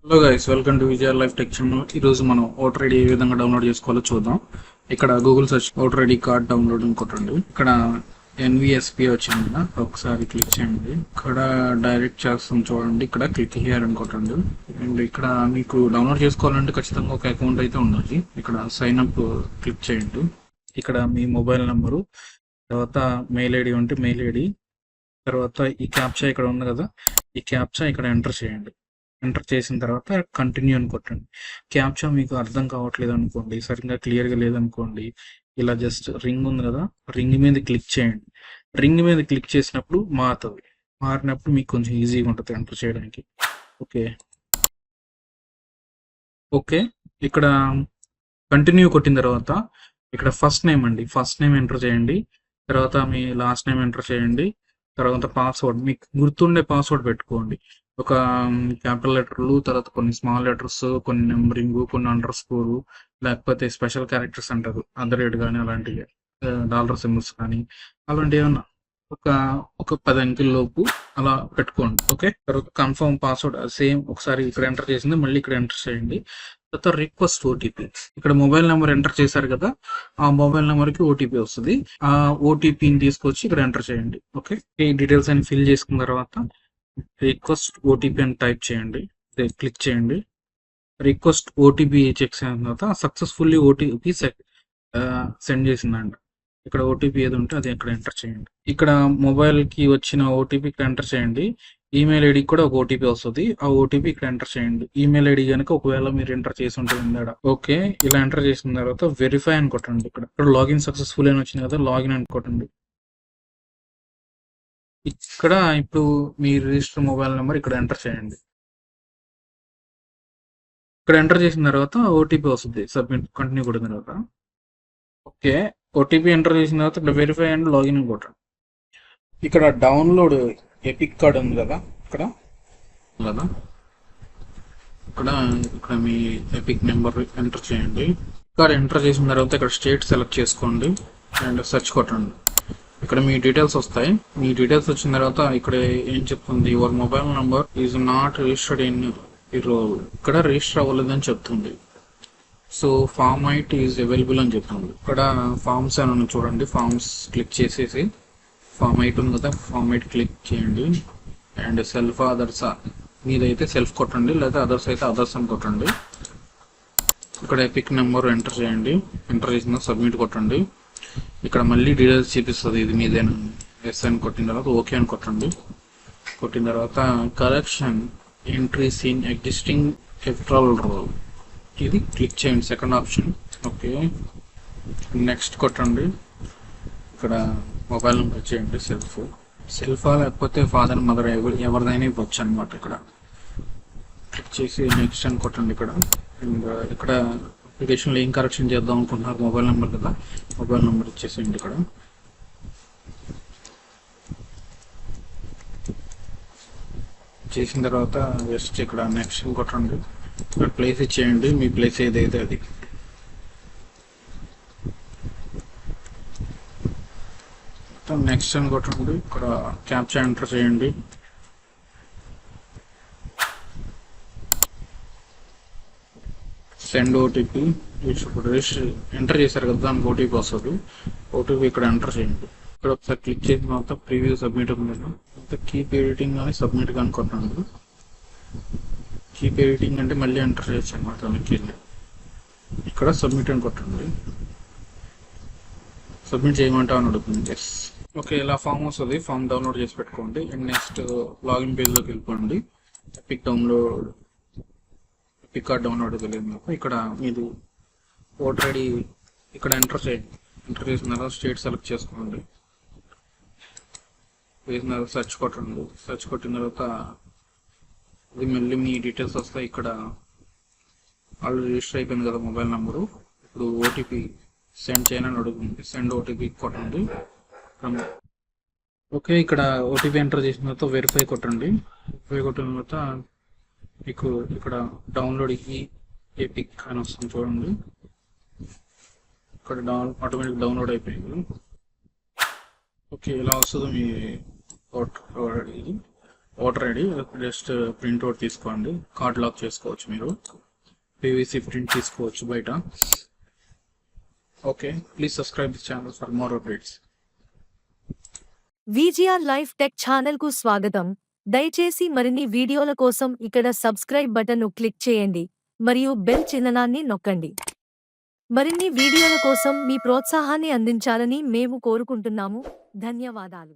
Hello guys, welcome to Vijaya life tech channel. ఈ రోజు మనం ఓటర్ ఐడి ఏ విధంగా డౌన్లోడ్ చేసుకోవాలో చూద్దాం. ఇక్కడ Google search voter ID card download కొట్టండి. ఇక్కడ ఎన్విఎస్పి వచ్చింది కదా, ఒకసారి క్లిక్ చేయండి. ఇక్కడ డైరెక్ట్ చేస్తాం చూడండి, ఇక్కడ క్లిక్ హియర్ అని కొట్టండి. అండ్ ఇక్కడ మీకు డౌన్లోడ్ చేసుకోవాలంటే ఖచ్చితంగా ఒక అకౌంట్ అయితే ఉండాలి. ఇక్కడ సైన్ అప్ క్లిక్ చేయండి. ఇక్కడ మీ మొబైల్ నెంబరు, తర్వాత మెయిల్ ఐడి ఉంటే మెయిల్ ఐడి, తర్వాత ఈ క్యాప్చా ఇక్కడ ఉంది కదా, ఈ క్యాప్చా ఇక్కడ ఎంటర్ చేయండి. ఎంటర్ చేసిన తర్వాత కంటిన్యూ అని కొట్టండి. క్యాప్చా మీకు అర్థం కావట్లేదు అనుకోండి, సరిగ్గా క్లియర్గా లేదనుకోండి, ఇలా జస్ట్ రింగ్ ఉంది కదా, రింగ్ మీద క్లిక్ చేయండి. రింగ్ మీద క్లిక్ చేసినప్పుడు మారుతుంది. మారినప్పుడు మీకు కొంచెం ఈజీగా ఉంటుంది ఎంటర్ చేయడానికి. ఓకే ఓకే ఇక్కడ కంటిన్యూ కొట్టిన తర్వాత ఇక్కడ ఫస్ట్ నేమ్ అండి, ఫస్ట్ నేమ్ ఎంటర్ చేయండి. తర్వాత మీ లాస్ట్ నేమ్ ఎంటర్ చేయండి. తర్వాత పాస్వర్డ్, మీకు గుర్తుండే పాస్వర్డ్ పెట్టుకోండి. ఒక క్యాపిటల్ లెటర్లు, తర్వాత కొన్ని స్మాల్ లెటర్స్, కొన్ని నెంబరింగ్, కొన్ని అండర్ స్కోరు, లేకపోతే స్పెషల్ క్యారెక్టర్స్ అంటారు, అదర్ రేట్ కానీ అలాంటివి, డాలర్ సింబల్స్ కానీ అలాంటివి ఏమన్నా ఒక ఒక 10 అంకెల లోపు అలా పెట్టుకోండి. ఓకే, తర్వాత కన్ఫర్మ్ పాస్వర్డ్ సేమ్ ఒకసారి ఇక్కడ ఎంటర్ చేసింది మళ్ళీ ఇక్కడ ఎంటర్ చేయండి. తర్వాత రిక్వెస్ట్ ఓటీపీ, ఇక్కడ మొబైల్ నెంబర్ ఎంటర్ చేశారు కదా, ఆ మొబైల్ నెంబర్కి ఓటీపీ వస్తుంది. ఆ ఓటీపీని తీసుకొచ్చి ఇక్కడ ఎంటర్ చేయండి. ఓకే, ఈ డీటెయిల్స్ అని ఫిల్ చేసుకున్న తర్వాత రిక్వెస్ట్ ఓటీపీ అని టైప్ చేయండి, క్లిక్ చేయండి. రిక్వెస్ట్ ఓటీపీ చెక్ చేసిన తర్వాత సక్సెస్ఫుల్లీ ఓటీపీ సెండ్ చేసిందండి. ఇక్కడ ఓటీపీ ఏది ఉంటే అది ఇక్కడ ఎంటర్ చేయండి. ఇక్కడ మొబైల్కి వచ్చిన ఓటీపీ ఇక్కడ ఎంటర్ చేయండి. ఈమెయిల్ ఐడికి కూడా ఒక ఓటీపీ వస్తుంది, ఆ ఓటీపీ ఇక్కడ ఎంటర్ చేయండి. ఈమెయిల్ ఐడి కనుక ఒకవేళ మీరు ఎంటర్ చేసి ఉంటే ఉందా. ఓకే, ఇలా ఎంటర్ చేసిన తర్వాత వెరిఫై అని కొట్టండి. ఇక్కడ లాగిన్ సక్సెస్ఫుల్ అని వచ్చింది కదా, లాగిన్ అని కొట్టండి. ఇక్కడ ఇప్పుడు మీ రిజిస్టర్ మొబైల్ నెంబర్ ఇక్కడ ఎంటర్ చేయండి. ఇక్కడ ఎంటర్ చేసిన తర్వాత ఓటీపీ వస్తుంది, సబ్మిట్ కంటిన్యూ కొట్టిన తర్వాత. ఓకే, ఓటీపీ ఎంటర్ చేసిన తర్వాత ఇక్కడ వెరిఫై అండ్ లాగిన్ కొట్టండి. ఇక్కడ డౌన్లోడ్ ఎపిక్ కార్డ్ ఉంది కదా, ఇక్కడ ఇక్కడ మీ ఎపిక్ నెంబర్ ఎంటర్ చేయండి. ఇక్కడ ఎంటర్ చేసిన తర్వాత ఇక్కడ స్టేట్ సెలెక్ట్ చేసుకోండి అండ్ సెర్చ్ కొట్టండి. ఇక్కడ మీ డీటెయిల్స్ వస్తాయి. మీ డీటెయిల్స్ వచ్చిన తర్వాత ఇక్కడ ఏం చెప్తుంది, your mobile number is not registered in ఇక్కడ రిజిస్టర్ అవ్వలేదని చెప్తుంది. సో ఫామ్ ఐట్ ఈజ్ అవైలబుల్ అని చెప్తుంది. ఇక్కడ ఫామ్స్ అని చూడండి, ఫామ్స్ క్లిక్ చేసేసి ఫామ్ ఐట్ ఉంది కదా, ఫామ్ ఐట్ క్లిక్ చేయండి. అండ్ సెల్ఫ్ అదర్స్, మీదైతే సెల్ఫ్ కొట్టండి, లేదా అదర్స్ అయితే అదర్స్ అని కొట్టండి. ఇక్కడ ఎపిక్ నెంబర్ ఎంటర్ చేయండి. ఎంటర్ చేసిన సబ్మిట్ కొట్టండి. ఇక్కడ మళ్ళీ డీటెయిల్స్ చూపిస్తుంది, ఇది మీదేనా, ఎస్ అని కొట్టిన తర్వాత ఓకే అని కొట్టండి. కొట్టిన తర్వాత correction entries in existing electoral roll, ఇది క్లిక్ చేయండి, సెకండ్ ఆప్షన్. ఓకే, నెక్స్ట్ కొట్టండి. ఇక్కడ మొబైల్ నెంబర్ చేయండి, సెల్ఫా లేకపోతే ఫాదర్ మదర్ ఎవరిదైనా ఇవ్వచ్చు అనమాట. ఇక్కడ క్లిక్ చేసి నెక్స్ట్ అని కొట్టండి. ఇక్కడ అప్లికేషన్లో ఏం కరెక్షన్ చేద్దాం అనుకుంటున్నారు, మొబైల్ నెంబర్ కదా, మొబైల్ నెంబర్ ఇచ్చేసేయండి. ఇక్కడ చేసిన తర్వాత జస్ట్ ఇక్కడ నెక్స్ట్ కొట్టండి. ఇక్కడ ప్లేస్ ఇచ్చేయండి, మీ ప్లేస్ ఏదైతే అది. నెక్స్ట్ అని కొట్టండి. ఇక్కడ క్యాప్చా ఎంటర్ చేయండి. సెండ్ ఓటీపీ, ఇప్పుడు ఎంటర్ చేశారు కదా, దానికి ఓటీపీ వస్తుంది. ఓటీపీ ఇక్కడ ఎంటర్ చేయండి. ఇక్కడ ఒకసారి క్లిక్ చేసిన తర్వాత ప్రీవ్యూ సబ్మిట్ ఉంది, కీప్ ఎడిటింగ్ అని సబ్మిట్ కానీ కొట్టండి. కీప్ ఎడిటింగ్ అంటే మళ్ళీ ఎంటర్ చేయొచ్చు అనమాట. ఇక్కడ సబ్మిట్ అని కొట్టండి. సబ్మిట్ చేయమంటా అని అడుగుతుంది. ఎస్. ఓకే, ఇలా ఫామ్ వస్తుంది, ఫామ్ డౌన్లోడ్ చేసి పెట్టుకోండి. అండ్ నెక్స్ట్ లాగిన్ పేజ్లోకి వెళ్ళిపోండి. ఎపిక్ కార్డ్ డౌన్లోడ్ తెలియదు మీకు. ఇక్కడ మీరు ఓటర్ ఐడి ఇక్కడ ఎంటర్ చేయండి. ఎంటర్ చేసిన తర్వాత స్టేట్ సెలెక్ట్ చేసుకోండి. వేసిన తర్వాత సెర్చ్ కొట్టండి. సెర్చ్ కొట్టిన తర్వాత ఇది మళ్ళీ మీ డీటెయిల్స్ వస్తాయి. ఇక్కడ ఆల్రెడీ రిజిస్టర్ అయిపోయింది కదా మొబైల్ నెంబరు. ఇప్పుడు ఓటీపీ సెండ్ చేయనని అడుగుతుంది, సెండ్ ఓటీపీ కొట్టండి. ఓకే, ఇక్కడ ఓటీపీ ఎంటర్ చేసిన తర్వాత వెరిఫై కొట్టండి. వెరిఫై కొట్టిన తర్వాత మీకు ఇక్కడ డౌన్లోడ్ ఎపిక్ అని వస్తుంది చూడండి. ఇక్కడ ఆటోమేటిక్ డౌన్లోడ్ అయిపోయింది. ఓకే, ఇలా వస్తుంది మీ voter ID. Voter ID just printout తీసుకోండి, కార్డ్ లాక్ చేసుకోవచ్చు. మీరు పీవీసీ ప్రింట్ తీసుకోవచ్చు బయట. Okay, please subscribe this channel for more updates. VGR life tech ఛానల్కు స్వాగతం. దయచేసి మరిన్ని వీడియోల కోసం ఇక్కడ సబ్స్క్రైబ్ బటన్ను క్లిక్ చేయండి మరియు బెల్ చిహ్నాన్ని నొక్కండి. మరిన్ని వీడియోల కోసం మీ ప్రోత్సాహాన్ని అందించాలని మేము కోరుకుంటున్నాము. ధన్యవాదాలు.